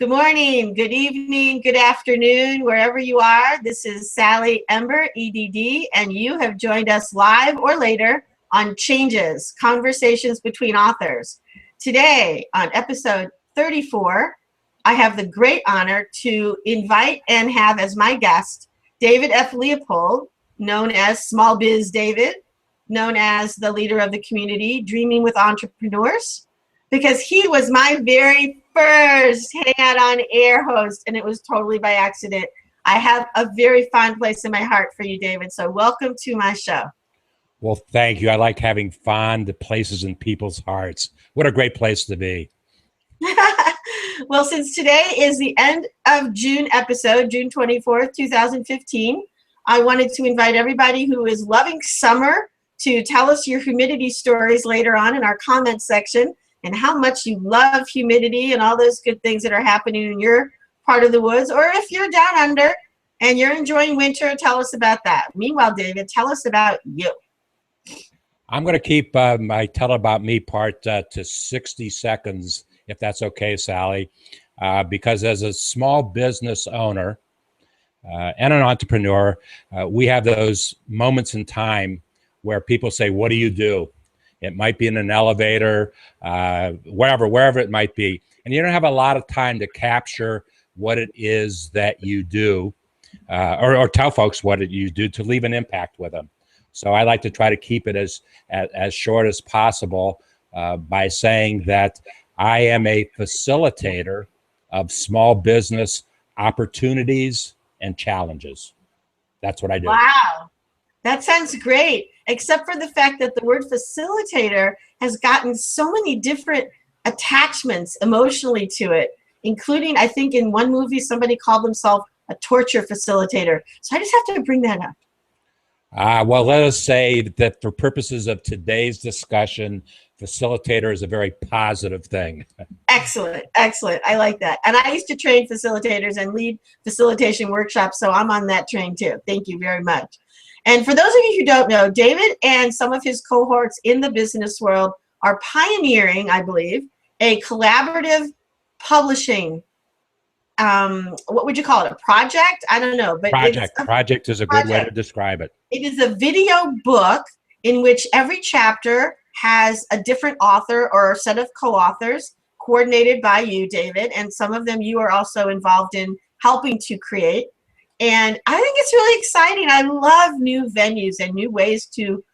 Good morning, good evening, good afternoon, wherever you are. This is Sally Ember, EDD, and you have joined us live or later on Changes, Conversations Between Authors. Today, on episode 34, I have the great honor to invite and have as my guest David F Leopold, known as Small Biz David, known as the leader of the community, Dreaming with Entrepreneurs, because he was my very first Hangout on Air host, and it was totally by accident. I have a very fond place in my heart for you, David, so welcome to my show. Well, thank you. I like having fond places in people's hearts. What a great place to be. Well, since today is the end of June episode, June 24th, 2015, I wanted to invite everybody who is loving summer to tell us your humidity stories later on in our comments section, and how much you love humidity and all those good things that are happening in your part of the woods. Or if you're down under and you're enjoying winter, tell us about that. Meanwhile, David, tell us about you. I'm going to keep my tell about me part to 60 seconds, if that's okay, Sally, because as a small business owner and an entrepreneur, we have those moments in time where people say, what do you do? It might be in an elevator, wherever it might be. And you don't have a lot of time to capture what it is that you do, or tell folks what you do to leave an impact with them. So I like to try to keep it as short as possible by saying that I am a facilitator of small business opportunities and challenges. That's what I do. Wow, that sounds great. Except for the fact that the word facilitator has gotten so many different attachments emotionally to it, including, I think in one movie, somebody called themselves a torture facilitator. So I just have to bring that up. Well, let us say that for purposes of today's discussion, facilitator is a very positive thing. Excellent, excellent. I like that. And I used to train facilitators and lead facilitation workshops, so I'm on that train too. Thank you very much. And for those of you who don't know, David and some of his cohorts in the business world are pioneering, I believe, a collaborative publishing, what would you call it, a project? I don't know. But Project is a good way to describe it. It is a video book in which every chapter has a different author or a set of co-authors coordinated by you, David, and some of them you are also involved in helping to create. And I think it's really exciting. I love new venues and new ways to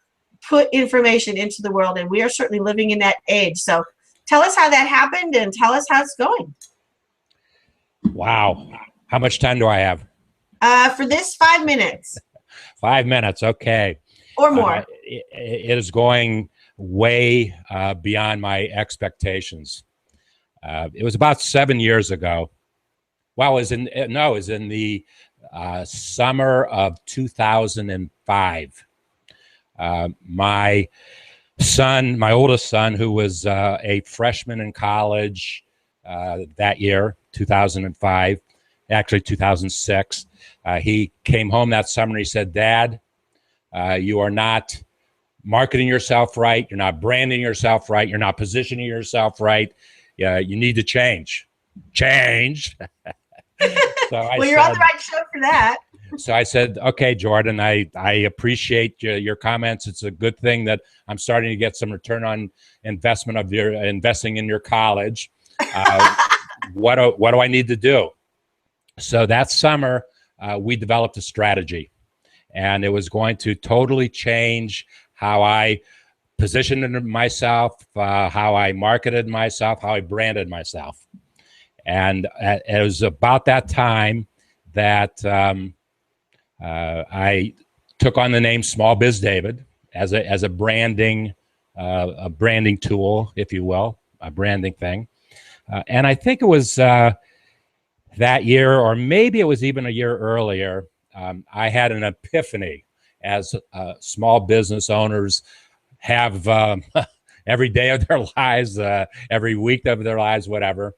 put information into the world, and we are certainly living in that age. So tell us how that happened and tell us how it's going. Wow. How much time do I have? For this, 5 minutes. 5 minutes, okay. Or more. It is going way beyond my expectations. It was about 7 years ago. Well, it was in the summer of 2005. My oldest son, who was a freshman in college that year, 2005, actually 2006, he came home that summer and he said, Dad, you are not marketing yourself right. You're not branding yourself right. You're not positioning yourself right. You need to change. Change. Well, you're on the right show for that. So I said, okay, Jordan, I appreciate your comments. It's a good thing that I'm starting to get some return on investment of your investing in your college. What do I need to do? So that summer, we developed a strategy, and it was going to totally change how I positioned myself, how I marketed myself, how I branded myself. And it was about that time that I took on the name Small Biz David as a branding tool, if you will, a branding thing. And I think it was that year, or maybe it was even a year earlier, I had an epiphany, as small business owners have every day of their lives, every week of their lives, whatever.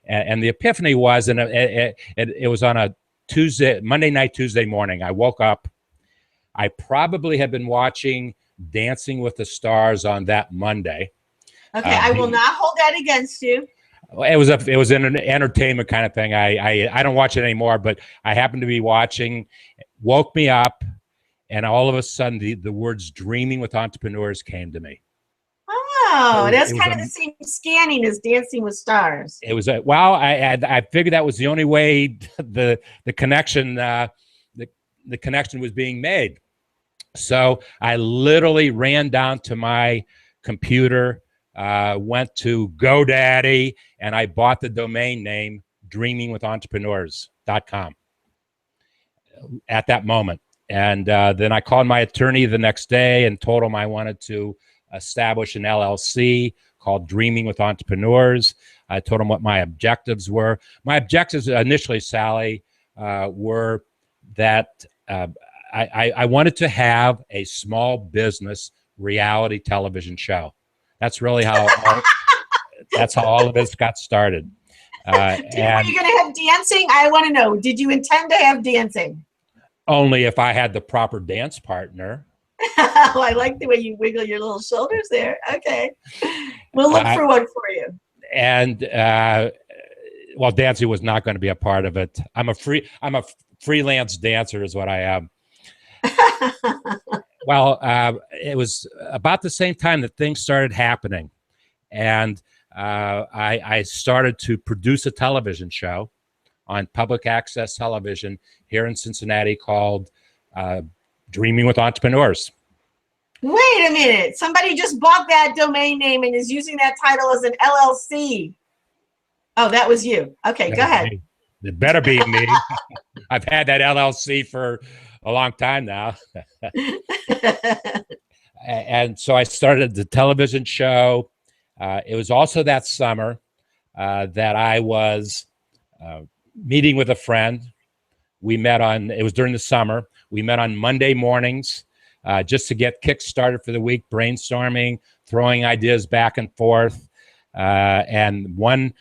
And the epiphany was, and it was on a Monday night, Tuesday morning. I woke up. I probably had been watching Dancing with the Stars on that Monday. Okay, I will not hold that against you. It was an entertainment kind of thing. I don't watch it anymore, but I happened to be watching, woke me up, and all of a sudden the words "dreaming with entrepreneurs" came to me. Oh, that's kind of the same scanning as Dancing with Stars. It was well, I figured that was the only way the connection the connection was being made. So I literally ran down to my computer, went to GoDaddy, and I bought the domain name dreamingwithentrepreneurs.com at that moment. And then I called my attorney the next day and told him I wanted to establish an LLC called Dreaming with Entrepreneurs. I told him what my objectives were. My objectives initially, Sally, were that I wanted to have a small business reality television show. That's really how all of this got started. Were you going to have dancing? I want to know. Did you intend to have dancing? Only if I had the proper dance partner. Oh, I like the way you wiggle your little shoulders there. Okay, we'll look for one for you. And well, dancing was not going to be a part of it. I'm a freelance dancer, is what I am. Well, it was about the same time that things started happening, and I started to produce a television show on public access television here in Cincinnati called Dreaming with Entrepreneurs. Wait a minute. Somebody just bought that domain name and is using that title as an LLC. Oh, that was you. Okay, go ahead. It better be me. I've had that LLC for a long time now. And so I started the television show. It was also that summer that I was meeting with a friend. We met it was during the summer. We met on Monday mornings just to get kick started for the week, brainstorming, throwing ideas back and forth. And one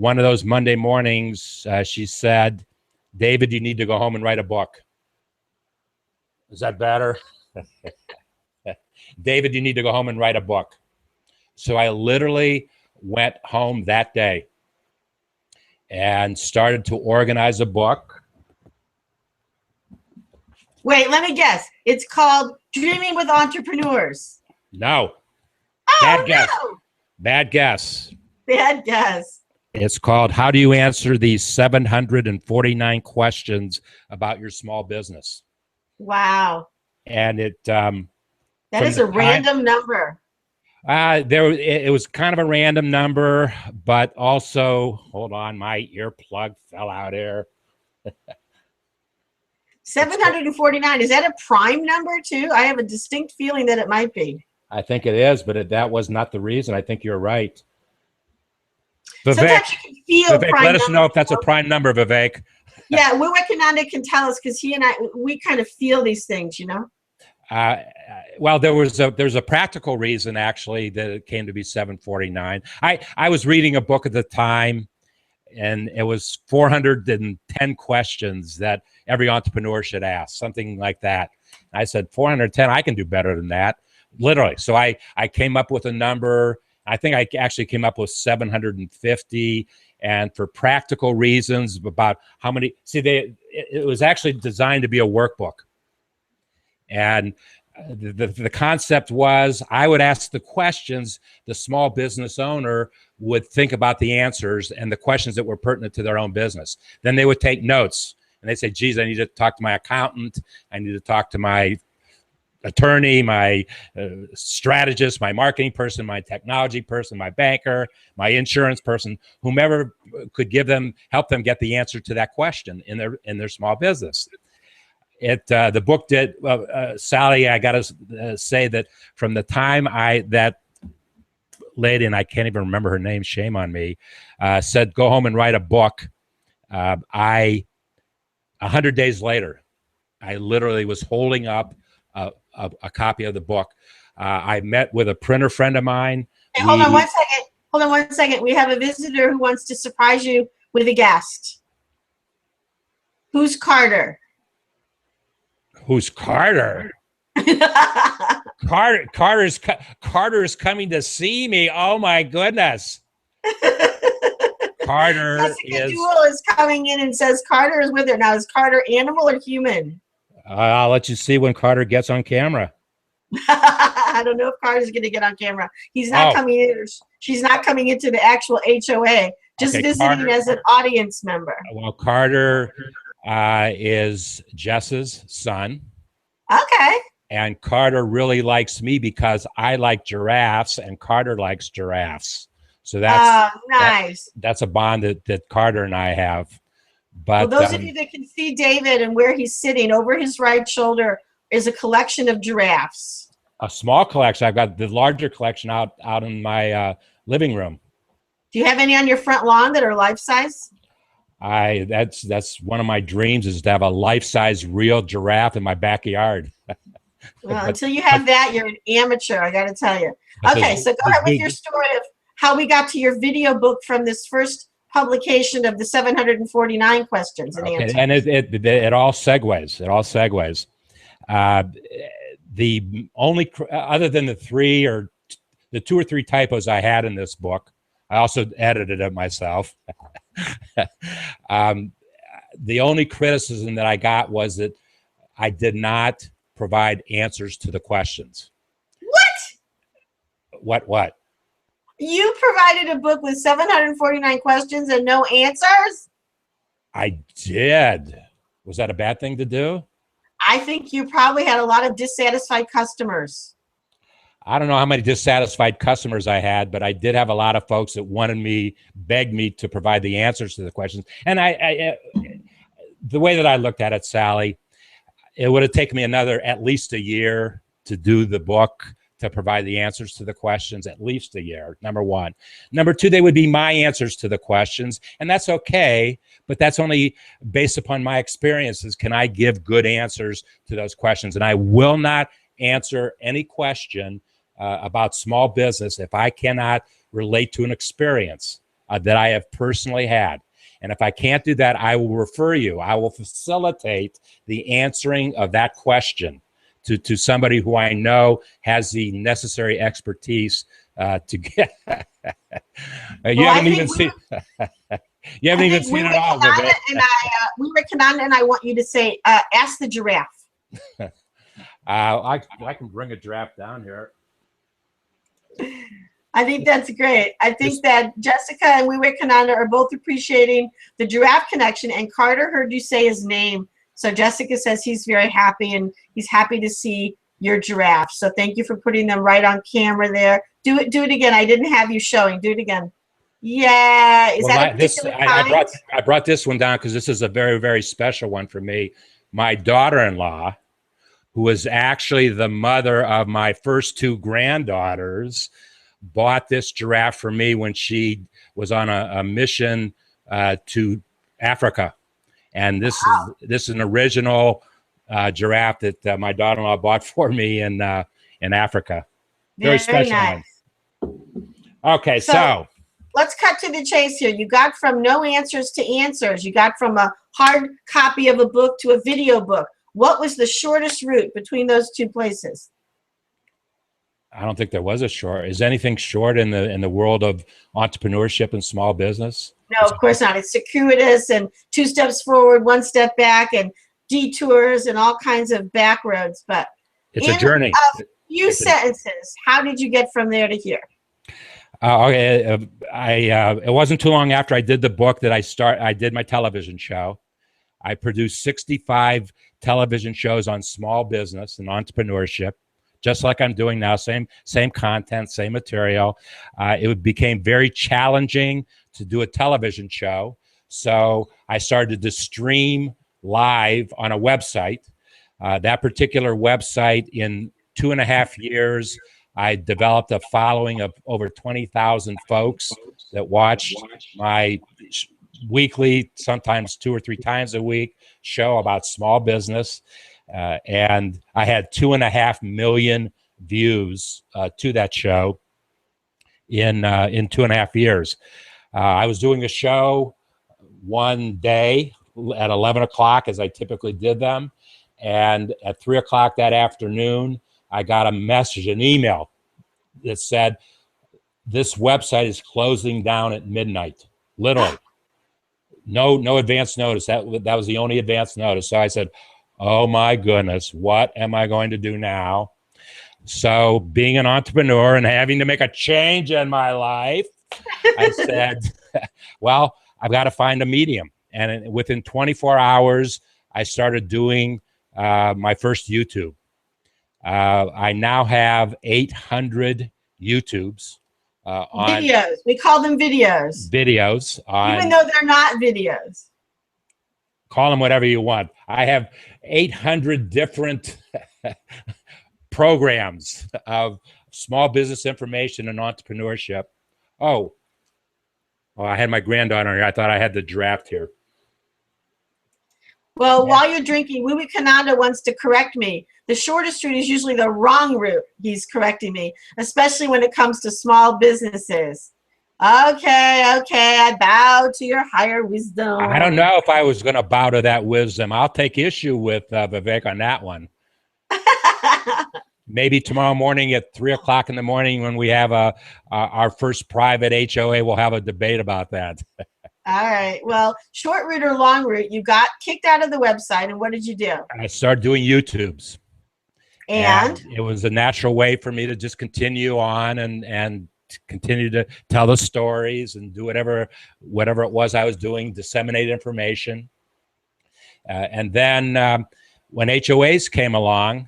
of those Monday mornings, she said, "David, you need to go home and write a book." Is that better? David, you need to go home and write a book. So I literally went home that day and started to organize a book. Wait, let me guess. It's called Dreaming with Entrepreneurs. No. Oh, Bad guess. no. Bad guess. Bad guess. It's called How Do You Answer These 749 Questions About Your Small Business? Wow. And it that is a random number. It was kind of a random number, but also, hold on, my earplug fell out here. 749. Is that a prime number too? I have a distinct feeling that it might be. I think it is, but that was not the reason. I think you're right. Vivek, sometimes you can feel Vivek, prime let us numbers, know if that's a prime number, Vivek. Yeah, Wiwekananda can tell us because he and I, we kind of feel these things, you know? Well, there's a practical reason actually that it came to be 749. I was reading a book at the time, and it was 410 questions that every entrepreneur should ask, something like that. I said 410, I can do better than that, literally. So I came up with a number. I think I actually came up with 750. And for practical reasons about how many, it was actually designed to be a workbook. And the concept was I would ask the questions, the small business owner would think about the answers and the questions that were pertinent to their own business. Then they would take notes and they'd say, geez, I need to talk to my accountant. I need to talk to my attorney, my strategist, my marketing person, my technology person, my banker, my insurance person, whomever could help them get the answer to that question in their small business. The book did, Sally, I got to say that from the time that lady, and I can't even remember her name, shame on me, said, go home and write a book. 100 days later, I literally was holding up a copy of the book. I met with a printer friend of mine. Hey, hold on 1 second. Hold on 1 second. We have a visitor who wants to surprise you with a guest. Who's Carter? Who's Carter? Carter's coming to see me. Oh my goodness. Carter Jessica is. Duell is coming in and says Carter is with her. Now, is Carter animal or human? I'll let you see when Carter gets on camera. I don't know if Carter's going to get on camera. He's not coming in. She's not coming into the actual HOA, just visiting Carter, as an audience member. Well, Carter is Jess's son. Okay. And Carter really likes me because I like giraffes and Carter likes giraffes. So that's nice. That's a bond that Carter and I have. But well, those of you that can see David and where he's sitting, over his right shoulder is a collection of giraffes. A small collection. I've got the larger collection out in my living room. Do you have any on your front lawn that are life size? That's one of my dreams, is to have a life-size real giraffe in my backyard. Well, until you have that, you're an amateur, I got to tell you. Okay, so go ahead with your story of how we got to your video book from this first publication of the 749 questions and answers. And it all segues. It all segues. The only, other than the two or three typos I had in this book, I also edited it myself. The only criticism that I got was that I did not provide answers to the questions. What? You provided a book with 749 questions and no answers? I did. Was that a bad thing to do? I think you probably had a lot of dissatisfied customers. I don't know how many dissatisfied customers I had, but I did have a lot of folks that begged me to provide the answers to the questions. And the way that I looked at it, Sally, it would have taken me at least a year to do the book, to provide the answers to the questions, at least a year, number one. Number two, they would be my answers to the questions, and that's okay, but that's only based upon my experiences. Can I give good answers to those questions? And I will not answer any question about small business if I cannot relate to an experience that I have personally had. And if I can't do that, I will refer you. I will facilitate the answering of that question to somebody who I know has the necessary expertise to get. You haven't even seen it all, Vivian. We were Kananda, and I want you to say, ask the giraffe. I can bring a giraffe down here. I think that's great. I think that Jessica and Wiwe Kananda are both appreciating the giraffe connection, and Carter heard you say his name. So Jessica says he's very happy, and he's happy to see your giraffe. So thank you for putting them right on camera there. Do it again. I didn't have you showing. Do it again. Yeah. Is that a particular kind? I brought this one down because this is a very, very special one for me. My daughter-in-law, who was actually the mother of my first two granddaughters, bought this giraffe for me when she was on a mission to Africa. And this is an original giraffe that my daughter-in-law bought for me in Africa. Very special nice. one. Okay, so let's cut to the chase here. You got from no answers to answers. You got from a hard copy of a book to a video book. What was the shortest route between those two places? I don't think there was a short. Is anything short in the world of entrepreneurship and small business? No, of course not. It's circuitous and 2 steps forward, 1 step back, and detours and all kinds of back roads. But it's a journey. A few sentences. How did you get from there to here? Okay, it wasn't too long after I did the book that I did my television show. I produced 65 television shows on small business and entrepreneurship, just like I'm doing now. Same content, same material. It became very challenging to do a television show, so I started to stream live on a website. That particular website, in 2.5 years, I developed a following of over 20,000 folks that watched my weekly, sometimes 2 or 3 times a week, show about small business. And I had 2.5 million views to that show in 2.5 years. I was doing a show one day at 11 o'clock, as I typically did them. And at 3 o'clock that afternoon, I got a message, an email that said, this website is closing down at midnight. literally. No advance notice. That was the only advance notice. So I said, oh my goodness, what am I going to do now? So being an entrepreneur and having to make a change in my life, I said, well, I've got to find a medium. And within 24 hours, I started doing my first YouTube. I now have 800 YouTubes. On videos. We call them videos. Videos. Even though they're not videos. Call them whatever you want. I have 800 different programs of small business information and entrepreneurship. Oh, I had my granddaughter here. I thought I had the draft here. Well, while you're drinking, Wiwi Kananda wants to correct me. The shortest route is usually the wrong route. He's correcting me, especially when it comes to small businesses. Okay, I bow to your higher wisdom. I don't know if I was going to bow to that wisdom. I'll take issue with Vivek on that one. Maybe tomorrow morning at 3 o'clock in the morning when we have our first private HOA, we'll have a debate about that. All right. Well, short route or long route, you got kicked out of the website, and what did you do? I started doing YouTubes. And it was a natural way for me to just continue on and continue to tell the stories and do whatever it was I was doing, disseminate information. And then when HOAs came along,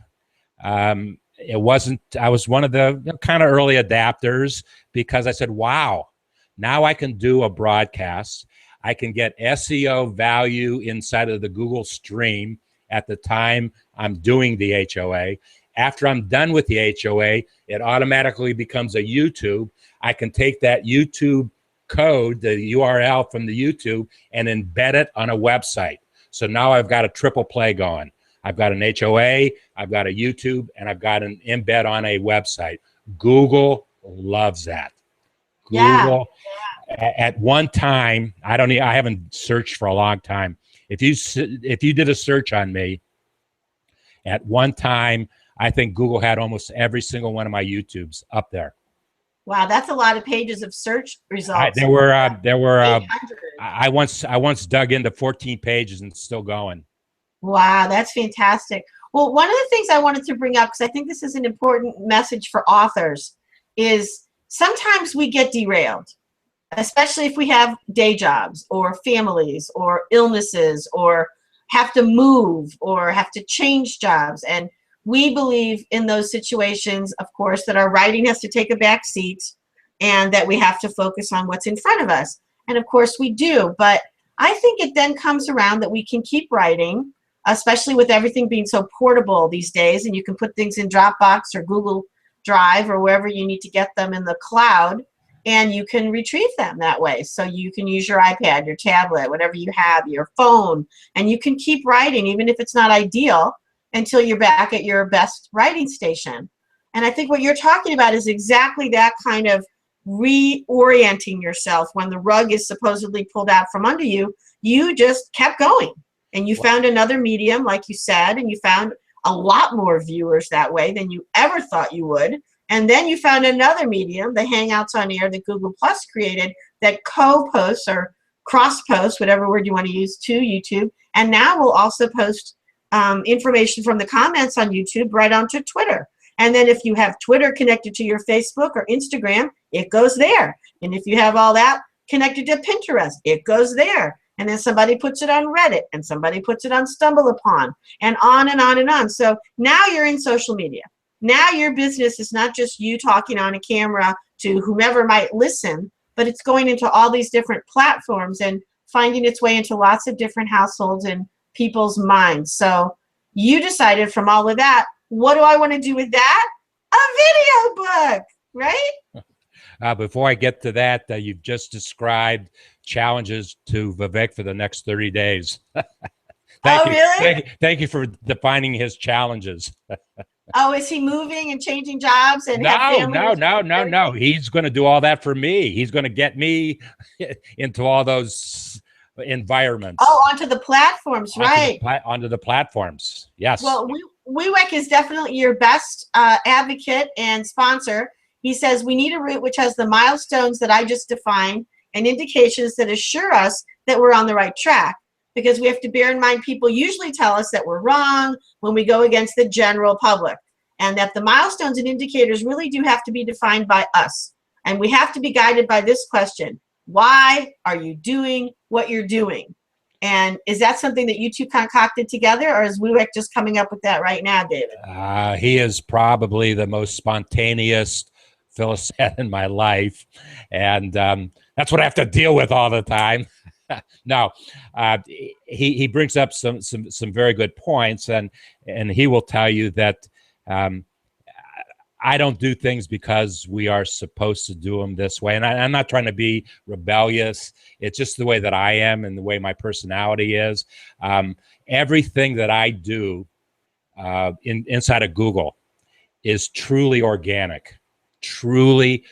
I was one of the kind of early adapters, because I said, wow, now I can do a broadcast. I can get SEO value inside of the Google stream at the time I'm doing the HOA. After I'm done with the HOA, it automatically becomes a YouTube. I can take that YouTube code, the URL from the YouTube, and embed it on a website. So now I've got a triple play going. I've got an HOA, I've got a YouTube, and I've got an embed on a website. Google loves that. Google, at one time, I haven't searched for a long time. If you did a search on me, at one time, I think Google had almost every single one of my YouTubes up there. Wow, that's a lot of pages of search results. There were. I once dug into 14 pages and it's still going. Wow, that's fantastic. Well, one of the things I wanted to bring up, because I think this is an important message for authors, is sometimes we get derailed, especially if we have day jobs or families or illnesses or have to move or have to change jobs. And we believe in those situations, of course, that our writing has to take a back seat and that we have to focus on what's in front of us. And of course we do, but I think it then comes around that we can keep writing, especially with everything being so portable these days, and you can put things in Dropbox or Google Drive or wherever you need to get them in the cloud, and you can retrieve them that way. So you can use your iPad, your tablet, whatever you have, your phone, and you can keep writing even if it's not ideal until you're back at your best writing station. And I think what you're talking about is exactly that kind of reorienting yourself. When the rug is supposedly pulled out from under you, you just kept going. And you found another medium, like you said, and you found a lot more viewers that way than you ever thought you would. And then you found another medium, the Hangouts on Air that Google Plus created, that co-posts or cross-posts, whatever word you want to use, to YouTube. And now we'll also post information from the comments on YouTube right onto Twitter. And then if you have Twitter connected to your Facebook or Instagram, it goes there. And if you have all that connected to Pinterest, it goes there. And then somebody puts it on Reddit, and somebody puts it on StumbleUpon, and on and on and on. So now you're in social media. Now your business is not just you talking on a camera to whomever might listen, but it's going into all these different platforms and finding its way into lots of different households and people's minds. So you decided from all of that, what do I want to do with that? A video book, right? Before I get to that, you've just described challenges to Vivek for the next 30 days. Really? Thank you for defining his challenges. Oh, is he moving and changing jobs and have family? No. He's going to do all that for me. He's going to get me into all those environments. Oh, onto the platforms, right? Onto the platforms, yes. Well, WeWec is definitely your best advocate and sponsor. He says, we need a route which has the milestones that I just defined and indications that assure us that we're on the right track. Because we have to bear in mind, people usually tell us that we're wrong when we go against the general public, and that the milestones and indicators really do have to be defined by us. And we have to be guided by this question: why are you doing what you're doing? And is that something that you two concocted together, or is WeWork just coming up with that right now, David? He is probably the most spontaneous Phyllis in my life, and that's what I have to deal with all the time. No, he brings up some very good points, and he will tell you that I don't do things because we are supposed to do them this way. And I'm not trying to be rebellious. It's just the way that I am and the way my personality is. Everything that I do inside of Google is truly organic, truly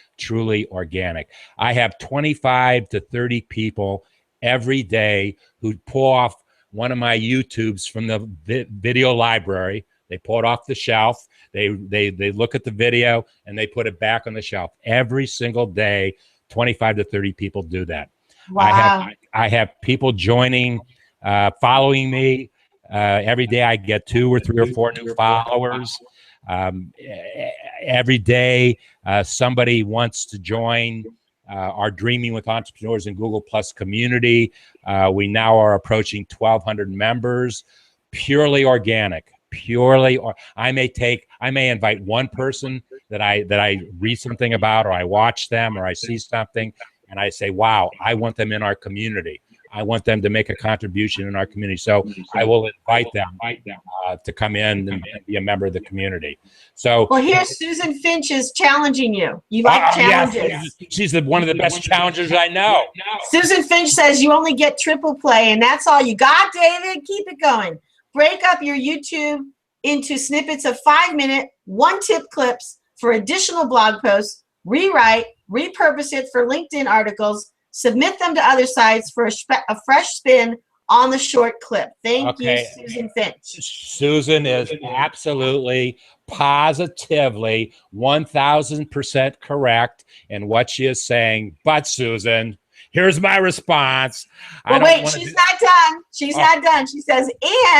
organic. I have 25 to 30 people every day who pull off one of my YouTubes from the video library. They pull it off the shelf. They look at the video and they put it back on the shelf. Every single day, 25 to 30 people do that. Wow. I have people joining, following me. Every day I get 2 or 3 or 4 new followers. Every day somebody wants to join our Dreaming with Entrepreneurs in Google Plus community. We now are approaching 1,200 members. Purely organic. I may invite one person that I read something about, or I watch them, or I see something, and I say, wow, I want them in our community. I want them to make a contribution in our community. So I will invite them to come in and be a member of the community. So, well, here's Susan Finch is challenging you. You like challenges. Yes, she's one of the best challengers I know. Susan Finch says you only get triple play, and that's all you got, David. Keep it going. Break up your YouTube into snippets of 5-minute, 1-tip clips for additional blog posts. Rewrite, repurpose it for LinkedIn articles. Submit them to other sites for a fresh spin on the short clip. Thank you, Susan Finch. Susan is absolutely, positively, 1,000% correct in what she is saying. But Susan, here's my response. Well, wait, she's not done. She's not done. She says,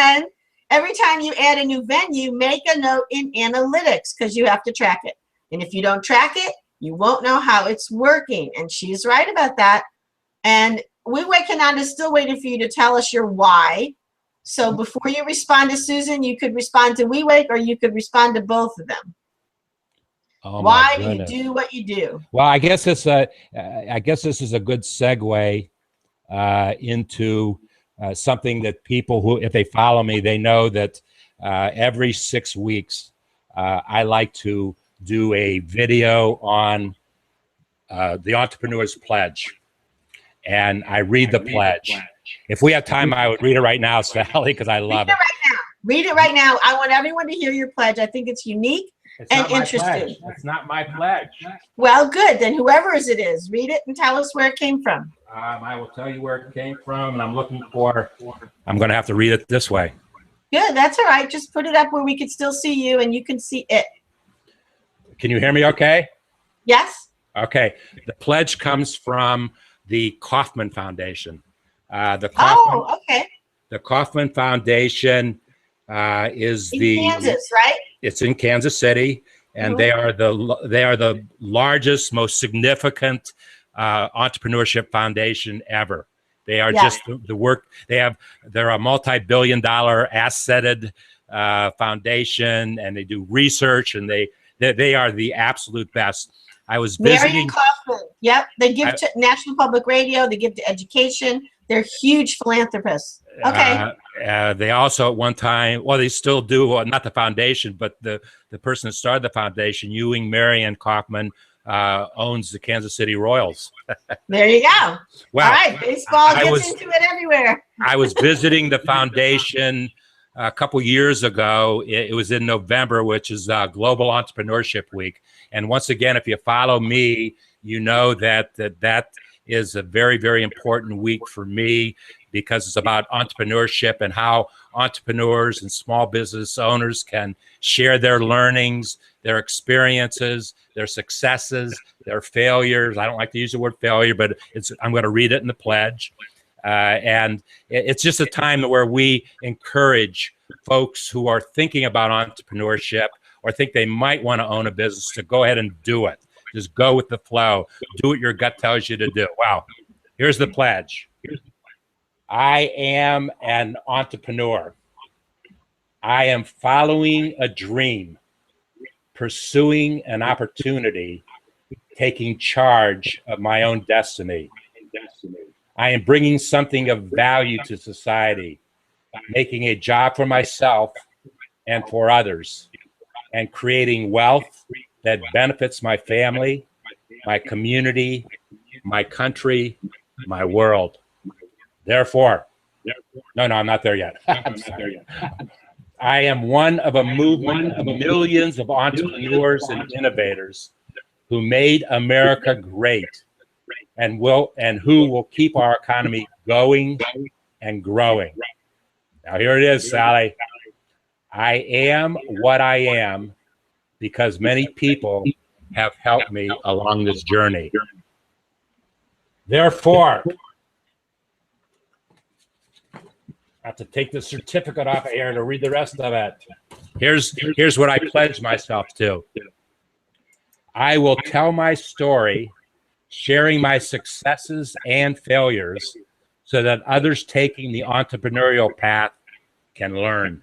and every time you add a new venue, make a note in analytics, because you have to track it. And if you don't track it, you won't know how it's working. And she's right about that. And WeWake is still waiting for you to tell us your why. So before you respond to Susan, you could respond to WeWake, or you could respond to both of them. Oh, why do you do what you do? Well, I guess this is a good segue into something that people who, if they follow me, they know that every 6 weeks I like to do a video on the Entrepreneur's Pledge, and I read the pledge. If we have time, I would read it right now, Sally, because I love it. Read it right now. I want everyone to hear your pledge. I think it's unique and interesting. It's not my pledge. Well, good. Then whoever's it is, read it and tell us where it came from. I will tell you where it came from, and I'm going to have to read it this way. Good. That's all right. Just put it up where we can still see you and you can see it. Can you hear me okay? Yes. Okay. The pledge comes from the Kauffman Foundation. The Kauffman Foundation is in Kansas, right? It's in Kansas City, and they are the largest, most significant entrepreneurship foundation ever. They are just the work they have. They're a multi-billion-dollar asseted foundation, and they do research, and they are the absolute best. I was visiting. Kauffman. Yep, they give to National Public Radio. They give to education. They're huge philanthropists. Okay. They also at one time, well, they still do. Not the foundation, but the person that started the foundation, Ewing Marion Kauffman, owns the Kansas City Royals. There you go. Well, all right, baseball gets into it everywhere. I was visiting the foundation a couple years ago. It was in November, which is Global Entrepreneurship Week. And once again, if you follow me, you know that is a very, very important week for me because it's about entrepreneurship and how entrepreneurs and small business owners can share their learnings, their experiences, their successes, their failures. I don't like to use the word failure, but I'm going to read it in the pledge. And it's just a time where we encourage folks who are thinking about entrepreneurship or think they might want to own a business to go ahead and do it. Just go with the flow. Do what your gut tells you to do. Wow. Here's the pledge. I am an entrepreneur. I am following a dream, pursuing an opportunity, taking charge of my own destiny. I am bringing something of value to society, making a job for myself and for others, and creating wealth that benefits my family, my community, my country, my world. Therefore, no, I'm not there yet. I'm sorry. I am one of a movement of millions of entrepreneurs and innovators who made America great and who will keep our economy going and growing. Now here it is, Sally. I am what I am because many people have helped me along this journey. Therefore, I have to take the certificate off of here to read the rest of it. Here's what I pledge myself to. I will tell my story, sharing my successes and failures so that others taking the entrepreneurial path can learn.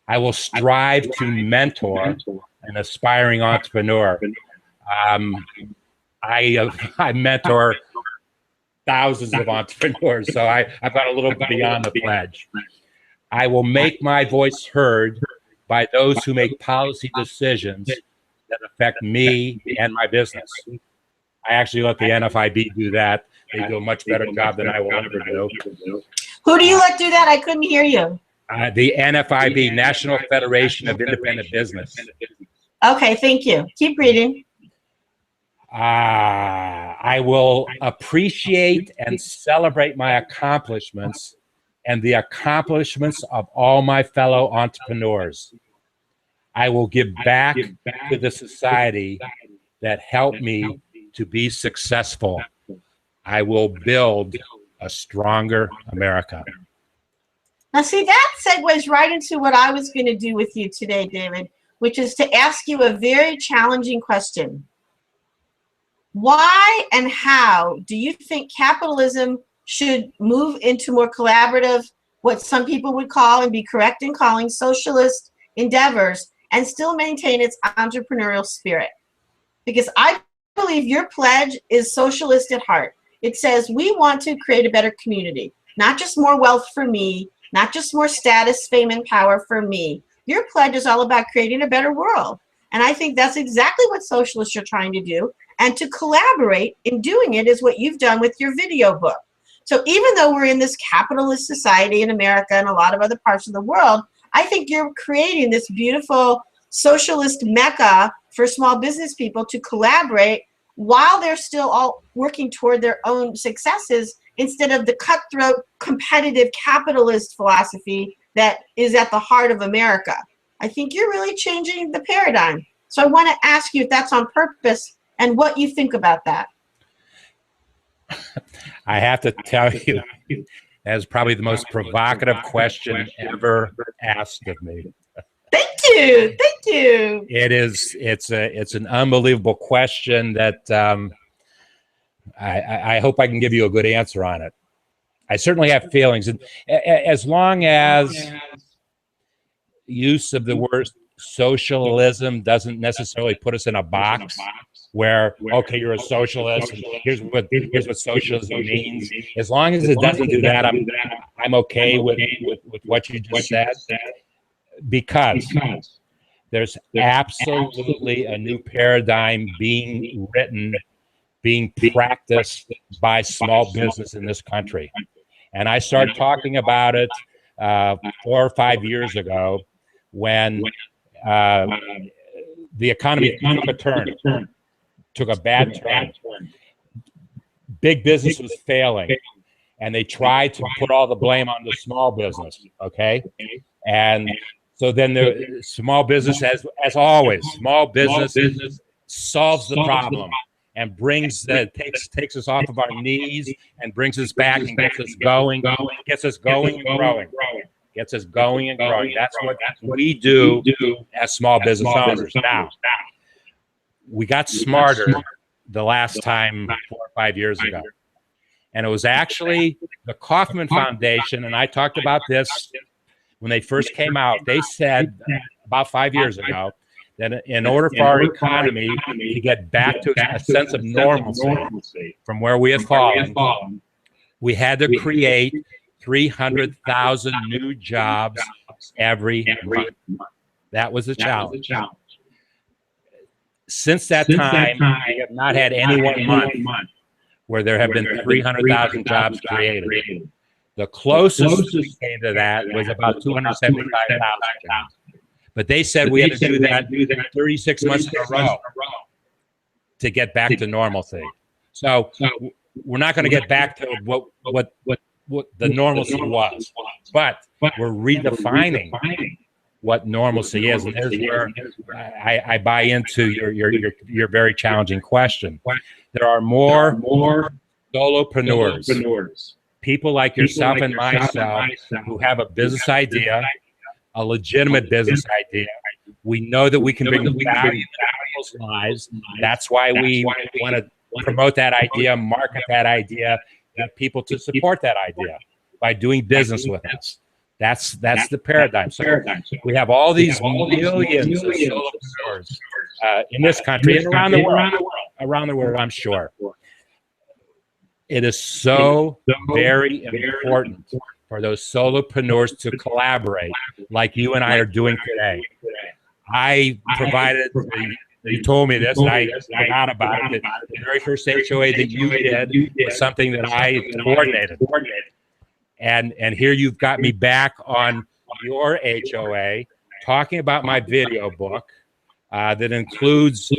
I will strive to mentor an aspiring entrepreneur. I mentor thousands of entrepreneurs, so I've got a little beyond the pledge. I will make my voice heard by those who make policy decisions that affect me and my business. I actually let the NFIB do that. They do a much better job than I will ever do. Who do you let do that? I couldn't hear you. The NFIB, National Federation of Independent Business. Okay, thank you. Keep reading. I will appreciate and celebrate my accomplishments and the accomplishments of all my fellow entrepreneurs. I will give back to the society that helped me to be successful. I will build a stronger America. Now, see, that segues right into what I was going to do with you today, David, which is to ask you a very challenging question. Why and how do you think capitalism should move into more collaborative, what some people would call, and be correct in calling, socialist endeavors, and still maintain its entrepreneurial spirit? Because I believe your pledge is socialist at heart. It says we want to create a better community, not just more wealth for me, not just more status, fame, and power for me. Your pledge is all about creating a better world. And I think that's exactly what socialists are trying to do. And to collaborate in doing it is what you've done with your video book. So even though we're in this capitalist society in America and a lot of other parts of the world, I think you're creating this beautiful socialist mecca for small business people to collaborate while they're still all working toward their own successes, instead of the cutthroat, competitive capitalist philosophy that is at the heart of America. I think you're really changing the paradigm. So I want to ask you if that's on purpose and what you think about that. I have to tell you, that's probably the most provocative question ever asked of me. Thank you. Thank you. It's an unbelievable question that I hope I can give you a good answer on it. I certainly have feelings, and as long as use of the word socialism doesn't necessarily put us in a box where, okay, you're a socialist, and here's what socialism means. As long as it doesn't do that, I'm okay with what you just said, because there's absolutely a new paradigm being written, being practiced by small business in this country. And I started talking about it 4 or 5 years ago when the economy took a bad turn. big business was failing, and they tried to put all the blame on the small business. Okay, and so then the small business, as always, small business solves the problem and takes us off of our knees and brings us back and gets us going and growing. Gets us going and growing. That's what we do as small business owners. Now, we got smarter the last time 4 or 5 years ago. And it was actually the Kauffman Foundation, and I talked about this when they first came out. They said about 5 years ago that in order for our economy to get back to a sense of normalcy from where we had fallen, we had to create 300,000 new jobs every month. That was the challenge. Since that time, we have not had any one month where there have been 300,000 jobs created. The closest we came to that was about 275,000 jobs. But they said we had to do that 36 months in a row to get back to normalcy. So we're not going to get back to what the normalcy was, but we're redefining what normalcy is, and there's where I buy into your very challenging question. There are more solopreneurs, people like yourself and myself, who have a business idea, a legitimate business idea. We know that we can bring value to people's lives. That's why we want to promote that idea, market that idea, get people to support that idea by doing business with us. That's the paradigm. So we have all these millions of solopreneurs in this country and around the world, I'm sure. It is so very important for those solopreneurs to collaborate like you and I are doing today. I provided you told me this, and I forgot about it. The very first HOA that you did was something that I coordinated. And here you've got me back on your HOA talking about my video book that includes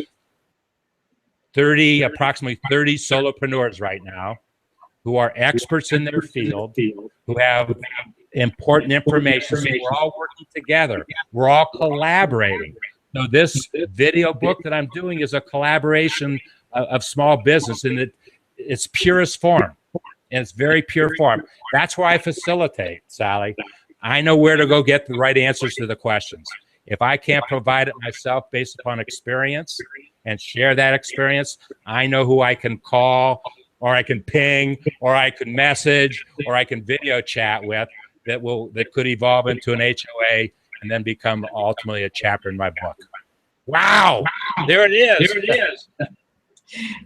approximately 30 solopreneurs right now who are experts in their field, who have important information. So we're all working together. We're all collaborating. So this video book that I'm doing is a collaboration of small business in its purest form. In its very pure form. That's why I facilitate, Sally. I know where to go get the right answers to the questions. If I can't provide it myself based upon experience and share that experience, I know who I can call, or I can ping, or I can message, or I can video chat with that could evolve into an HOA and then become ultimately a chapter in my book. Wow, there it is.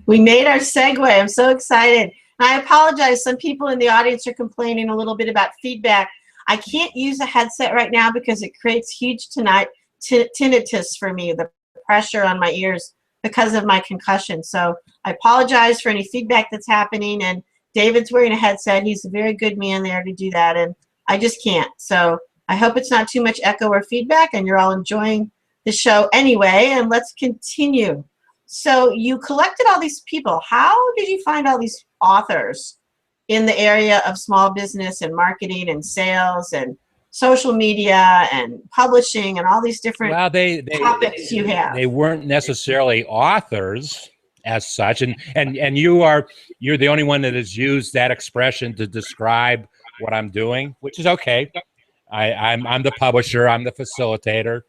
We made our segue. I'm so excited. I apologize. Some people in the audience are complaining a little bit about feedback. I can't use a headset right now because it creates huge tinnitus for me, the pressure on my ears because of my concussion. So I apologize for any feedback that's happening. And David's wearing a headset. He's a very good man there to do that. And I just can't. So I hope it's not too much echo or feedback and you're all enjoying the show anyway. And let's continue. So you collected all these people. How did you find all these authors in the area of small business and marketing and sales and social media and publishing and all these different topics you have? They weren't necessarily authors as such, and you're the only one that has used that expression to describe what I'm doing, which is okay. I'm the publisher. I'm the facilitator.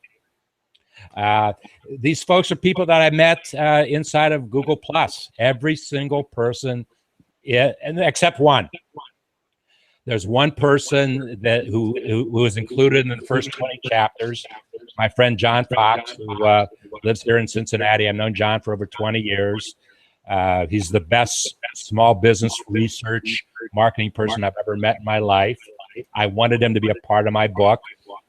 These folks are people that I met inside of Google Plus. Every single person, except one. There's one person who was included in the first 20 chapters. My friend John Fox, who lives here in Cincinnati. I've known John for over 20 years. He's the best small business research marketing person I've ever met in my life. I wanted him to be a part of my book.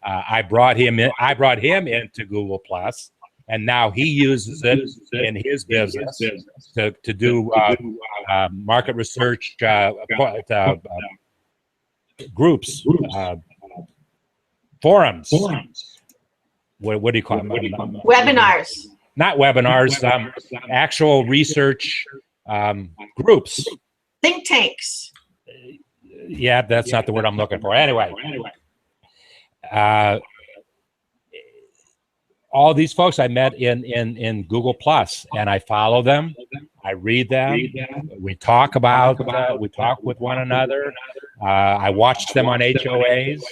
I brought him into Google Plus, and now he uses it in his business to do market research groups, forums. What do you call them? Webinars. Not webinars. Actual research groups. Think tanks. Yeah, that's not the word I'm looking for. Anyway, uh, all these folks I met in Google Plus, and I follow them. I read them. We talk with one another. I watch them on HOAs,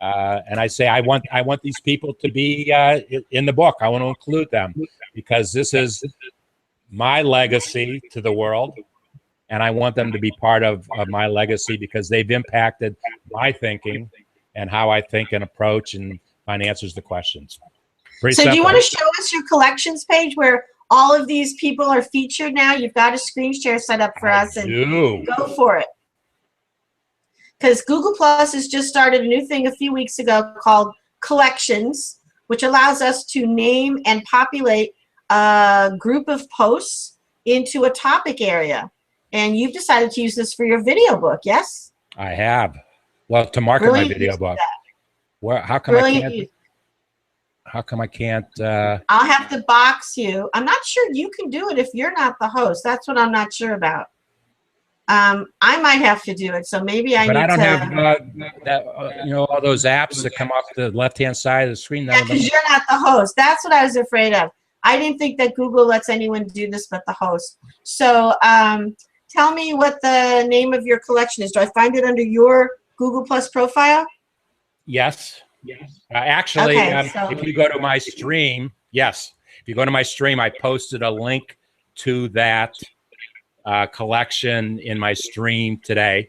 and I say I want these people to be in the book. I want to include them because this is my legacy to the world, and I want them to be part of my legacy because they've impacted my thinking and how I think and approach and find answers to questions. Pretty So simple. do you want to show us your collections page where all of these people are featured now? You've got a screen share set up for us, and go for it. Because Google Plus has just started a new thing a few weeks ago called Collections, which allows us to name and populate a group of posts into a topic area. And you've decided to use this for your video book, yes? I have. Well, to market my video book. Well, how come I can't? I'll have to box you. I'm not sure you can do it if you're not the host. That's what I'm not sure about. I might have to do it, so maybe I need to. But I don't have that. All those apps that come off the left-hand side of the screen. Yeah, because you're not the host. That's what I was afraid of. I didn't think that Google lets anyone do this but the host. So tell me what the name of your collection is. Do I find it under your Google Plus profile? Yes. Actually, okay, if you go to my stream, yes. If you go to my stream, I posted a link to that collection in my stream today.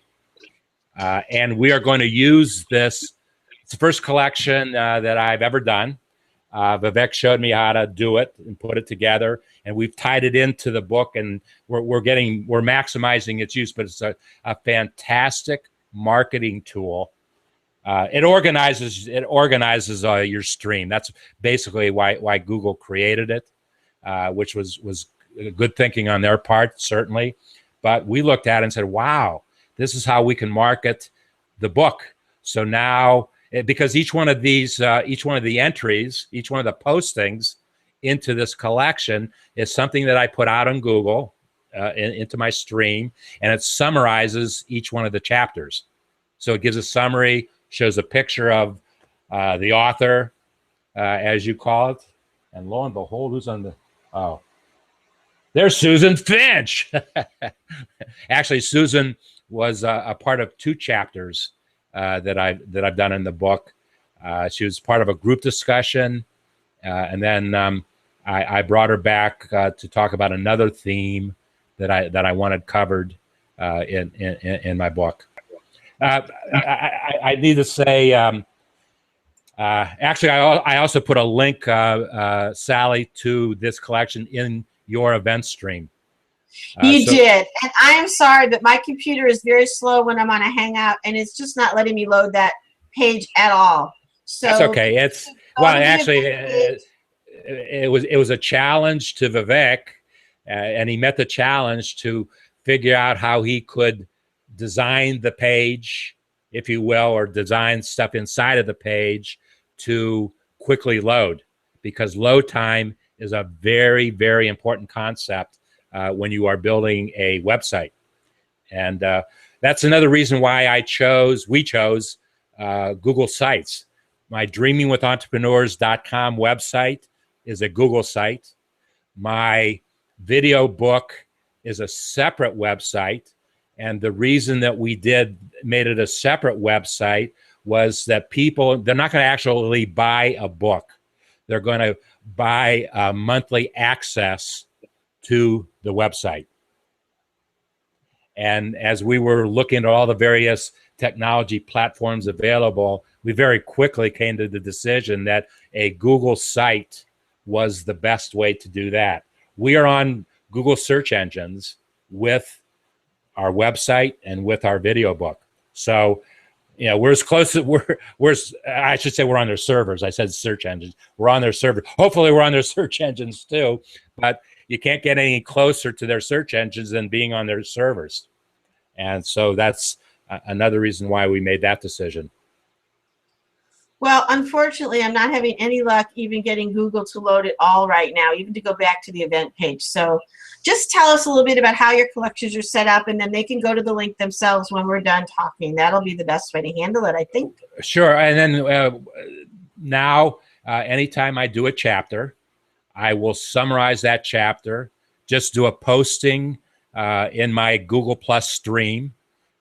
And we are going to use this. It's the first collection that I've ever done. Vivek showed me how to do it and put it together, and we've tied it into the book, and we're maximizing its use. But it's a fantastic marketing tool. It organizes your stream. That's basically why Google created it, which was good thinking on their part, certainly. But we looked at it and said, wow, this is how we can market the book. So now, because each one of the entries, each one of the postings into this collection is something that I put out on Google into my stream, and it summarizes each one of the chapters. So it gives a summary, shows a picture of the author, as you call it, and lo and behold, who's on the, oh, there's Susan Finch. Actually, Susan was a part of 2 chapters that I've done in the book. She was part of a group discussion, and then I brought her back to talk about another theme that I wanted covered in my book. I need to say, actually, I also put a link, Sally, to this collection in your event stream. You did, and I'm sorry, but my computer is very slow when I'm on a Hangout, and it's just not letting me load that page at all. So that's okay. It's actually, it was a challenge to Vivek, and he met the challenge to figure out how he could design the page, if you will, or design stuff inside of the page to quickly load, because load time is a very, very important concept when you are building a website. And that's another reason why we chose Google Sites. My dreamingwithentrepreneurs.com website is a Google site. My video book is a separate website. And the reason that we made it a separate website was that they're not going to actually buy a book. They're going to buy monthly access to the website. And as we were looking at all the various technology platforms available, we very quickly came to the decision that a Google site was the best way to do that. We are on Google search engines with our website and with our video book. So, we're as close as I should say we're on their servers. I said search engines. We're on their servers. Hopefully we're on their search engines too, but you can't get any closer to their search engines than being on their servers. And so that's another reason why we made that decision. Well, unfortunately, I'm not having any luck even getting Google to load it all right now, even to go back to the event page. So just tell us a little bit about how your collections are set up, and then they can go to the link themselves when we're done talking. That'll be the best way to handle it, I think. Sure. And then now, anytime I do a chapter, I will summarize that chapter, just do a posting in my Google Plus stream,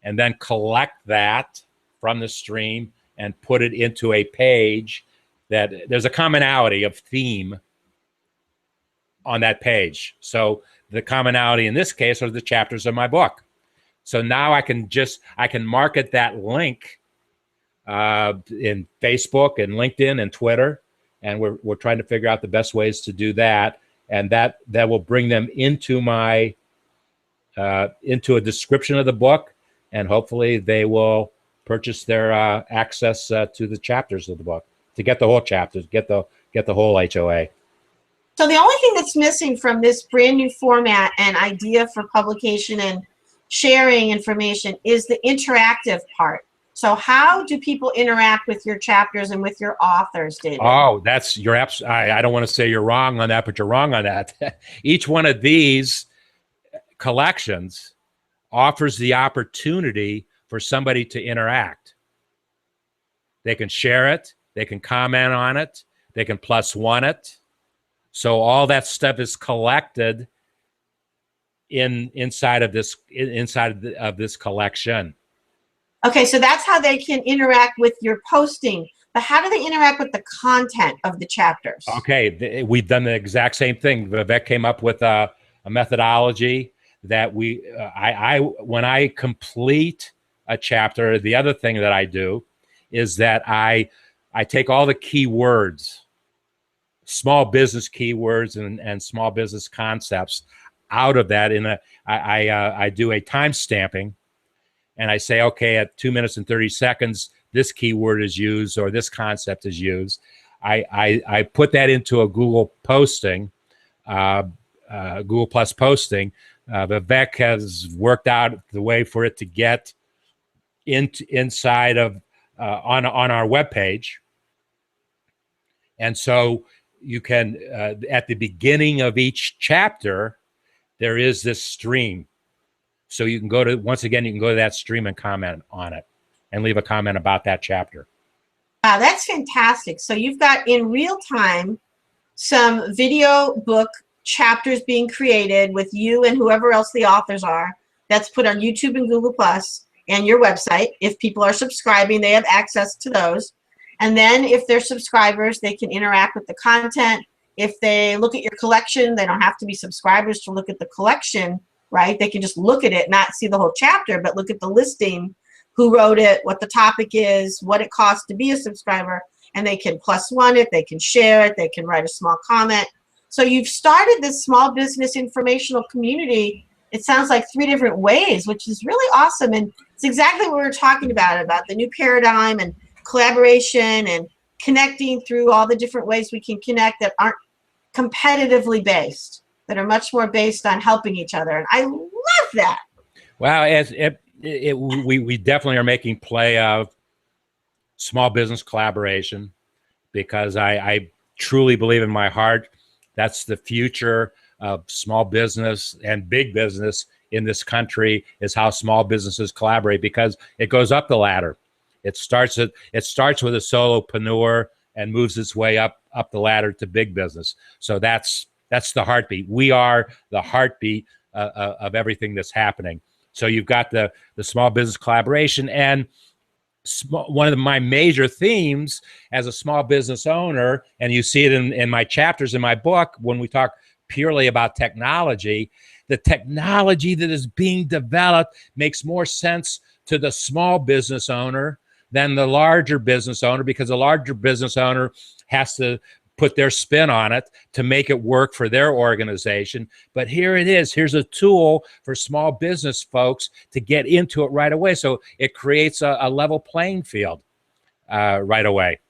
and then collect that from the stream and put it into a page that there's a commonality of theme on that page. So the commonality in this case are the chapters of my book. So now I can market that link in Facebook and LinkedIn and Twitter, and we're trying to figure out the best ways to do that, and that will bring them into my into a description of the book, and hopefully they will purchase their access to the chapters of the book to get the whole chapters, get the whole HOA. So the only thing that's missing from this brand new format and idea for publication and sharing information is the interactive part. So how do people interact with your chapters and with your authors, David? Oh, I don't want to say you're wrong on that, but you're wrong on that. Each one of these collections offers the opportunity for somebody to interact. They can share it, they can comment on it, they can +1 it. So all that stuff is collected inside of this collection. Okay, so that's how they can interact with your posting. But how do they interact with the content of the chapters? Okay, we've done the exact same thing. Vivek came up with a methodology that when I complete a chapter, the other thing that I do is that I take all the keywords, small business keywords and small business concepts out of that. I do a time stamping, and I say, okay, at 2 minutes and 30 seconds, this keyword is used or this concept is used. I put that into a Google posting, Google Plus posting. Vivek has worked out the way for it to get inside of on our webpage, and so you can at the beginning of each chapter there is this stream. So you can go to that stream and comment on it and leave a comment about that chapter. Wow, that's fantastic. So you've got in real time some video book chapters being created with you and whoever else the authors are. That's put on YouTube and Google Plus and your website. If people are subscribing, they have access to those. And then if they're subscribers, they can interact with the content. If they look at your collection, they don't have to be subscribers to look at the collection, right? They can just look at it, not see the whole chapter, but look at the listing, who wrote it, what the topic is, what it costs to be a subscriber, and they can +1 it, they can share it, they can write a small comment. So you've started this small business informational community, it sounds like 3 different ways, which is really awesome. And it's exactly what we were talking about the new paradigm and collaboration and connecting through all the different ways we can connect that aren't competitively based, that are much more based on helping each other. And I love that. Wow, we definitely are making play of small business collaboration, because I truly believe in my heart that's the future of small business and big business in this country, is how small businesses collaborate, because it goes up the ladder. It starts with a solopreneur and moves its way up the ladder to big business. So that's the heartbeat. We are the heartbeat of everything that's happening. So you've got the small business collaboration, and one of my major themes as a small business owner, and you see it in my chapters in my book when we talk purely about technology, the technology that is being developed makes more sense to the small business owner than the larger business owner, because the larger business owner has to put their spin on it to make it work for their organization. But here it is. Here's a tool for small business folks to get into it right away. So it creates a level playing field right away.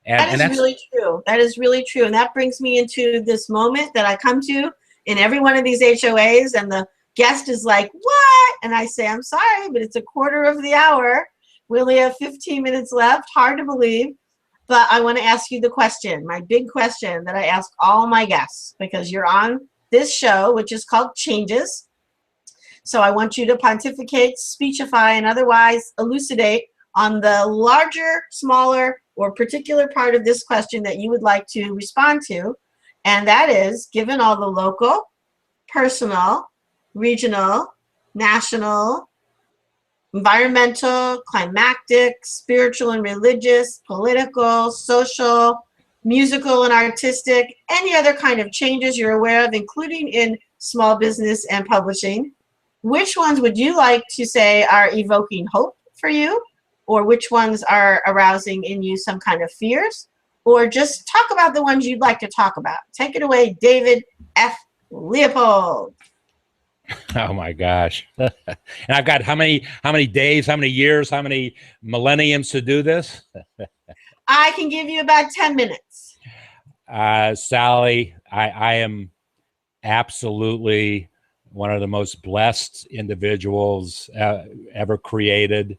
And that's really true. That is really true. And that brings me into this moment that I come to in every one of these HOAs, and the guest is like, what? And I say, I'm sorry, but it's 1/4 of the hour. We only have 15 minutes left. Hard to believe. But I want to ask you the question, my big question that I ask all my guests, because you're on this show, which is called Changes. So I want you to pontificate, speechify, and otherwise elucidate on the larger, smaller, or particular part of this question that you would like to respond to. And that is, given all the local, personal, regional, national, environmental, climactic, spiritual and religious, political, social, musical and artistic, any other kind of changes you're aware of, including in small business and publishing, which ones would you like to say are evoking hope for you? Or which ones are arousing in you some kind of fears? Or just talk about the ones you'd like to talk about. Take it away, David F Leopold. Oh my gosh. And I've got how many days, how many years, how many millenniums to do this? I can give you about 10 minutes. Sally, I am absolutely one of the most blessed individuals ever created,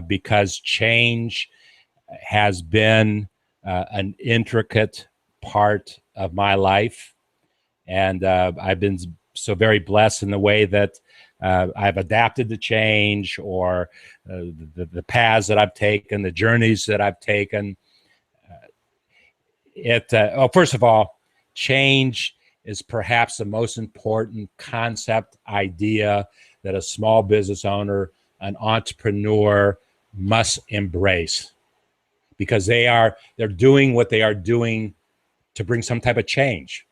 because change has been an intricate part of my life. And I've been so very blessed in the way that I've adapted to change, or the paths that I've taken, the journeys that I've taken. First of all, change is perhaps the most important concept, idea that a small business owner, an entrepreneur must embrace, because they're doing what they are doing to bring some type of change.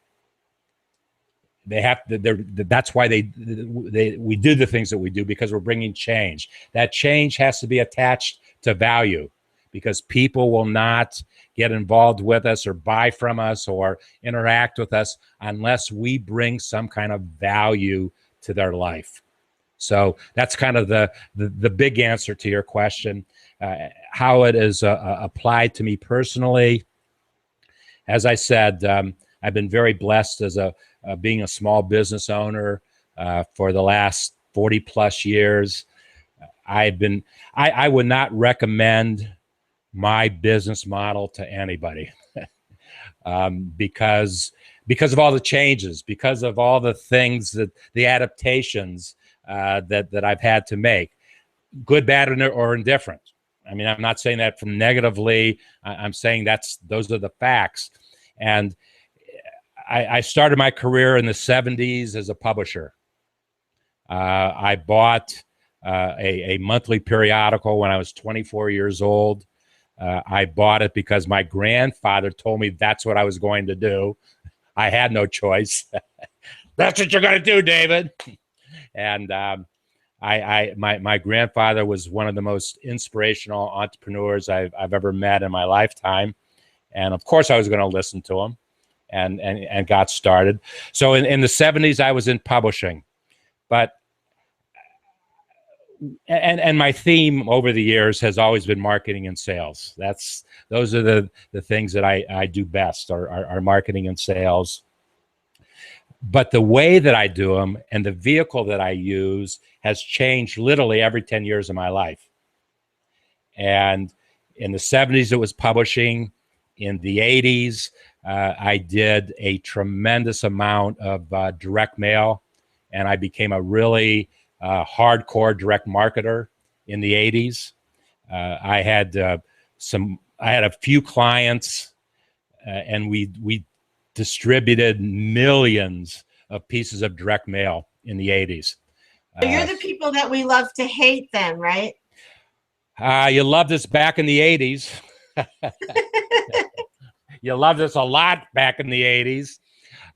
They have to, that's why we do the things that we do, because we're bringing change. That change has to be attached to value, because people will not get involved with us or buy from us or interact with us unless we bring some kind of value to their life. So that's kind of the big answer to your question. How it is applied to me personally. As I said, I've been very blessed as being a small business owner for the last 40 plus years. I would not recommend my business model to anybody because of all the changes, because of all the things the adaptations that I've had to make, good, bad, or indifferent. I mean, I'm not saying that from negatively. I'm saying those are the facts. And I started my career in the 70s as a publisher. I bought a monthly periodical when I was 24 years old. I bought it because my grandfather told me that's what I was going to do. I had no choice. That's what you're going to do, David. And my grandfather was one of the most inspirational entrepreneurs I've ever met in my lifetime. And of course I was going to listen to him and got started. So in the 70s, I was in publishing, but and my theme over the years has always been marketing and sales. Those are the things that I do best are marketing and sales. But the way that I do them and the vehicle that I use has changed literally every 10 years of my life. And in the 70s, it was publishing. In the 80s, I did a tremendous amount of direct mail, and I became a really hardcore direct marketer in the 80s. I had a few clients, and we distributed millions of pieces of direct mail in the 80s. So you're the people that we love to hate then, right? You loved us back in the 80s. You loved us a lot back in the 80s.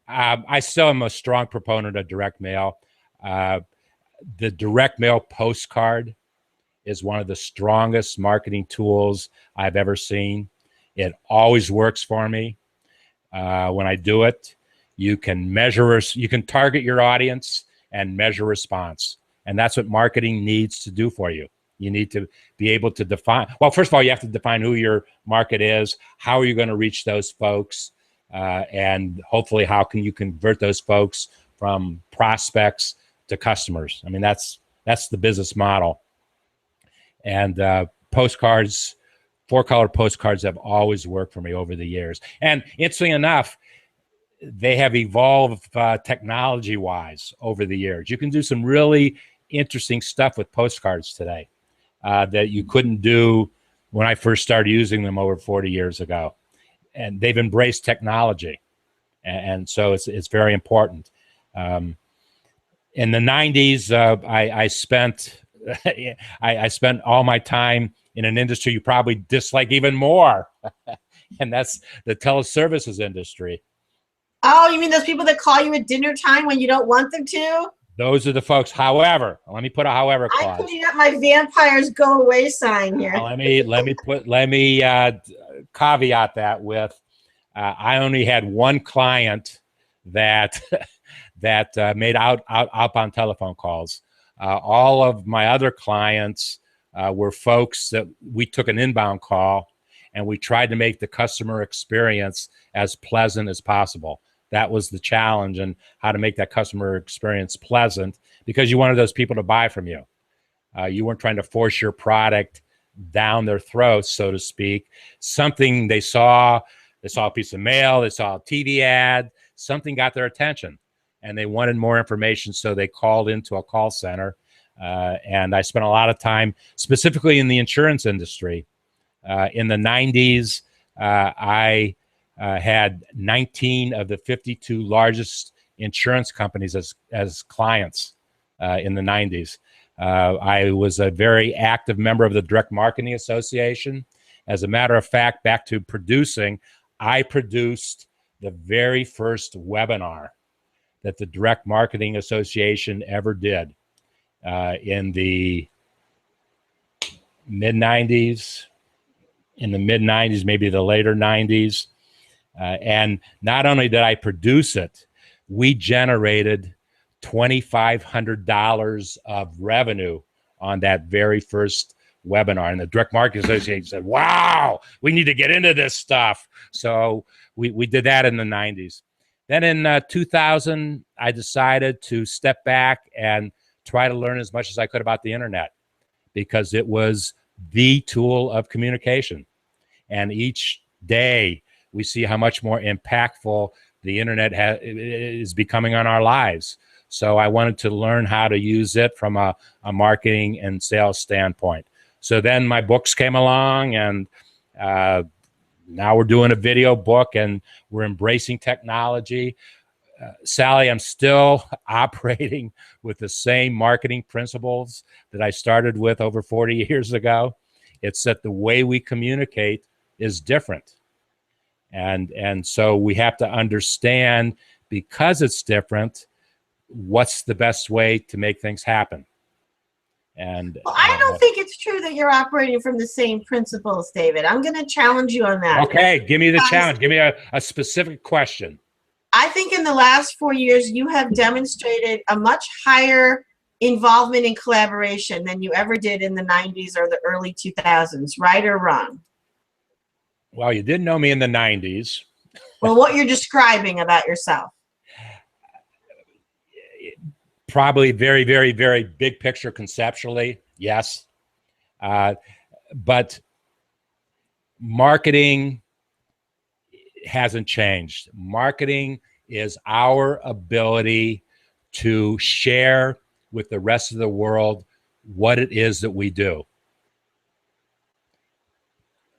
I still am a strong proponent of direct mail. The direct mail postcard is one of the strongest marketing tools I've ever seen. It always works for me. When I do it, you can target your audience and measure response. And that's what marketing needs to do for you. You need to be able to define, well, first of all, you have to define who your market is, how are you going to reach those folks, and hopefully how can you convert those folks from prospects to customers. I mean, that's the business model. And postcards 4-color postcards have always worked for me over the years. And interestingly enough, they have evolved technology-wise over the years. You can do some really interesting stuff with postcards today that you couldn't do when I first started using them over 40 years ago. And they've embraced technology. And so it's very important. In the 90s, I spent I spent all my time in an industry you probably dislike even more, and that's the teleservices industry. Oh, you mean those people that call you at dinner time when you don't want them to? Those are the folks. However, let me put a however I'm clause. putting up my vampires go away sign here. Let me caveat that with I only had one client that made outbound telephone calls. All of my other clients were folks that we took an inbound call and we tried to make the customer experience as pleasant as possible. That was the challenge, and how to make that customer experience pleasant, because you wanted those people to buy from you. You weren't trying to force your product down their throats, so to speak. Something they saw a piece of mail, they saw a TV ad, something got their attention, and they wanted more information, so they called into a call center. And I spent a lot of time specifically in the insurance industry. In the 90s, I had 19 of the 52 largest insurance companies as clients in the 90s. I was a very active member of the Direct Marketing Association. As a matter of fact, back to producing, I produced the very first webinar that the Direct Marketing Association ever did in the mid-90s, maybe the later 90s. And not only did I produce it, we generated $2,500 of revenue on that very first webinar. And the Direct Marketing Association said, wow, we need to get into this stuff. So we did that in the 90s. Then in 2000, I decided to step back and try to learn as much as I could about the internet, because it was the tool of communication. And each day we see how much more impactful the internet is becoming on our lives. So I wanted to learn how to use it from a marketing and sales standpoint. So then my books came along, and now we're doing a video book, and we're embracing technology. Sally, I'm still operating with the same marketing principles that I started with over 40 years ago. It's that the way we communicate is different. And so we have to understand, because it's different, what's the best way to make things happen. And well, I don't think it's true that you're operating from the same principles, David. I'm going to challenge you on that. Okay, give me the challenge. Give me a specific question. I think in the last 4 years, you have demonstrated a much higher involvement in collaboration than you ever did in the 90s or the early 2000s, right or wrong? Well, you didn't know me in the 90s. Well, what you're describing about yourself. Probably very, very, very big picture conceptually, yes. But marketing hasn't changed. Marketing is our ability to share with the rest of the world what it is that we do.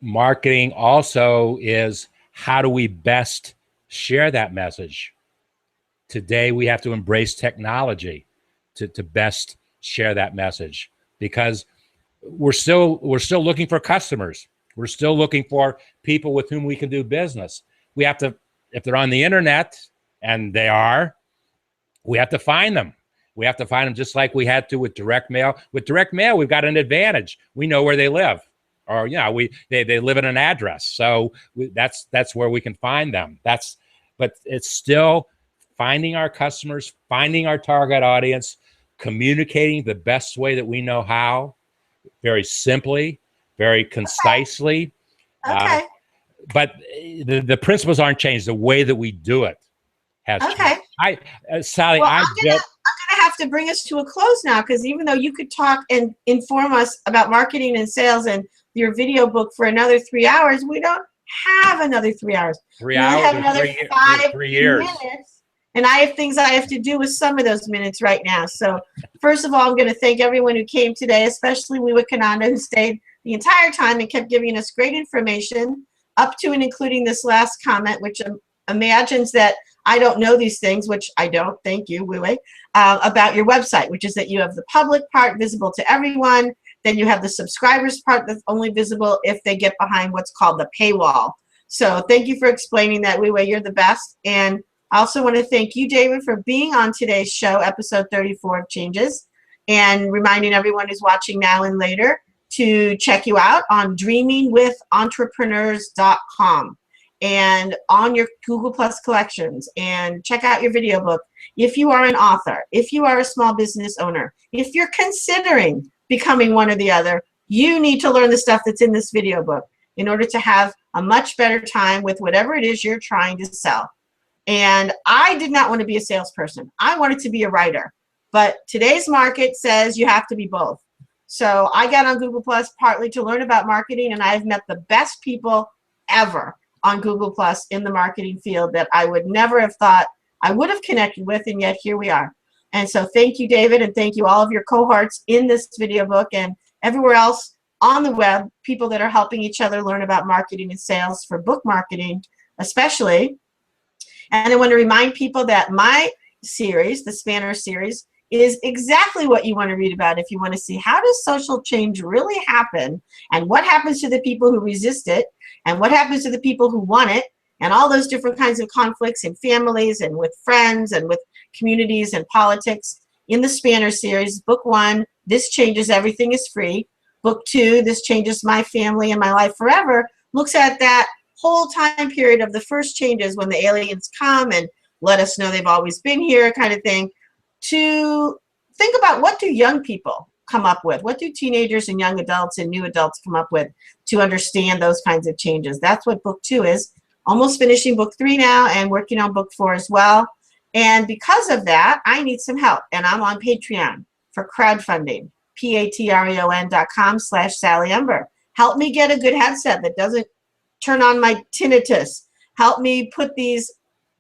Marketing also is, how do we best share that message? Today, we have to embrace technology to best share that message, because we're still looking for customers. We're still looking for people with whom we can do business. We have to, if they're on the internet, and they are, we have to find them. We have to find them just like we had to with direct mail. With direct mail, we've got an advantage. We know where they live, or they live at an address. So that's where we can find them. But it's still finding our customers, finding our target audience, communicating the best way that we know how, very simply, very concisely. Okay. But the principles aren't changed. The way that we do it has changed. Sally, well, I'm gonna have to bring us to a close now, because even though you could talk and inform us about marketing and sales and your video book for another 3 hours. We don't have another 3 hours. 3 we only hours have or another 5 3 years. minutes. And I have things I have to do with some of those minutes right now. So first of all, I'm going to thank everyone who came today, especially Wiwa Kananda, who stayed the entire time and kept giving us great information up to and including this last comment, which imagines that I don't know these things, which I don't, thank you, Wiwa, about your website, which is that you have the public part visible to everyone, then you have the subscribers part that's only visible if they get behind what's called the paywall. So thank you for explaining that, Wiwa, you're the best. And I also want to thank you, David, for being on today's show, episode 34 of Changes, and reminding everyone who's watching now and later to check you out on dreamingwithentrepreneurs.com and on your Google Plus collections, and check out your video book. If you are an author, if you are a small business owner, if you're considering becoming one or the other, you need to learn the stuff that's in this video book in order to have a much better time with whatever it is you're trying to sell. And I did not want to be a salesperson. I wanted to be a writer. But today's market says you have to be both. So I got on Google Plus partly to learn about marketing, and I've met the best people ever on Google Plus in the marketing field that I would never have thought I would have connected with, and yet here we are. And so thank you, David, and thank you all of your cohorts in this video book and everywhere else on the web, people that are helping each other learn about marketing and sales for book marketing especially. And I want to remind people that my series, the Spanner series, is exactly what you want to read about if you want to see how does social change really happen, and what happens to the people who resist it, and what happens to the people who want it, and all those different kinds of conflicts in families and with friends and with communities and politics. In the Spanner series, book 1, This Changes Everything, is free. Book 2, This Changes My Family and My Life Forever, looks at that whole time period of the first changes when the aliens come and let us know they've always been here, kind of thing, to think about what do young people come up with, what do teenagers and young adults and new adults come up with to understand those kinds of changes. That's what book 2 is. Almost finishing book 3 now and working on book 4 as well. And because of that, I need some help, and I'm on Patreon for crowdfunding, patreon.com/Sally Ember. Help me get a good headset that doesn't turn on my tinnitus. Help me put these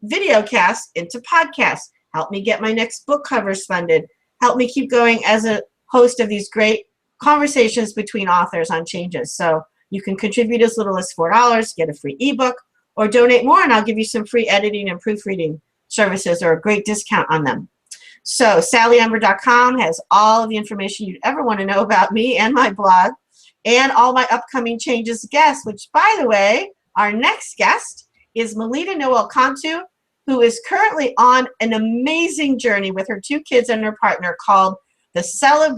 video casts into podcasts. Help me get my next book covers funded. Help me keep going as a host of these great conversations between authors on changes. So you can contribute as little as $4, get a free ebook, or donate more and I'll give you some free editing and proofreading services or a great discount on them. So sallyember.com has all of the information you'd ever want to know about me and my blog, and all my upcoming Changes guests, which, by the way, our next guest is Melita Noel Cantu, who is currently on an amazing journey with her 2 kids and her partner called the Censored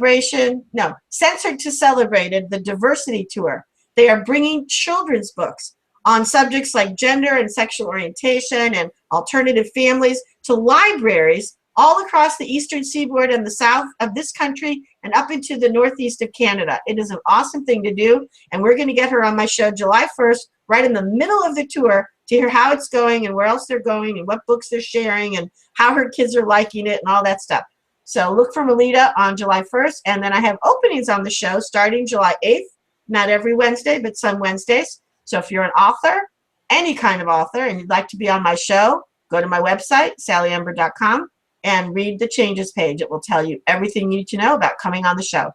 to Celebrated, the Diversity Tour. They are bringing children's books on subjects like gender and sexual orientation and alternative families to libraries all across the eastern seaboard and the south of this country and up into the northeast of Canada. It is an awesome thing to do, and we're going to get her on my show July 1st, right in the middle of the tour, to hear how it's going and where else they're going and what books they're sharing and how her kids are liking it and all that stuff. So look for Melita on July 1st, and then I have openings on the show starting July 8th, not every Wednesday, but some Wednesdays. So if you're an author, any kind of author, and you'd like to be on my show, go to my website, sallyember.com, and read the Changes page. It will tell you everything you need to know about coming on the show.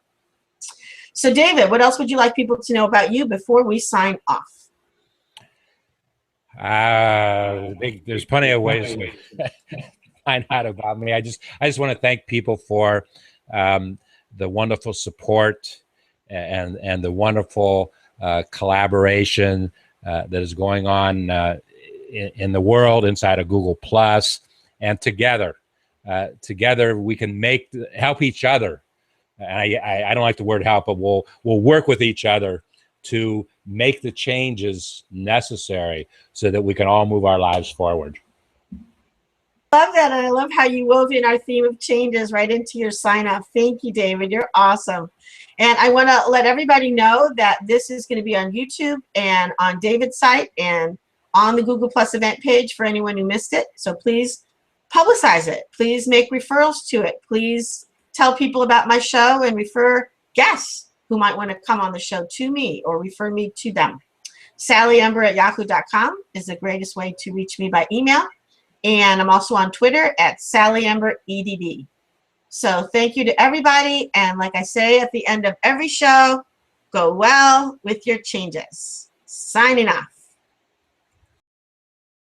So David, what else would you like people to know about you before we sign off? There's plenty of ways to find out about me. I just want to thank people for the wonderful support and the wonderful collaboration that is going on in the world inside of Google Plus, and together we can help each other. And I don't like the word help, but we'll work with each other to make the changes necessary so that we can all move our lives forward. Love that, and I love how you wove in our theme of changes right into your sign off. Thank you, David. You're awesome. And I want to let everybody know that this is going to be on YouTube and on David's site and on the Google Plus event page for anyone who missed it. So please publicize it. Please make referrals to it. Please tell people about my show and refer guests who might want to come on the show to me or refer me to them. SallyEmber@yahoo.com is the greatest way to reach me by email. And I'm also on Twitter at SallyEmberEDD. So thank you to everybody. And like I say at the end of every show, go well with your changes. Signing off.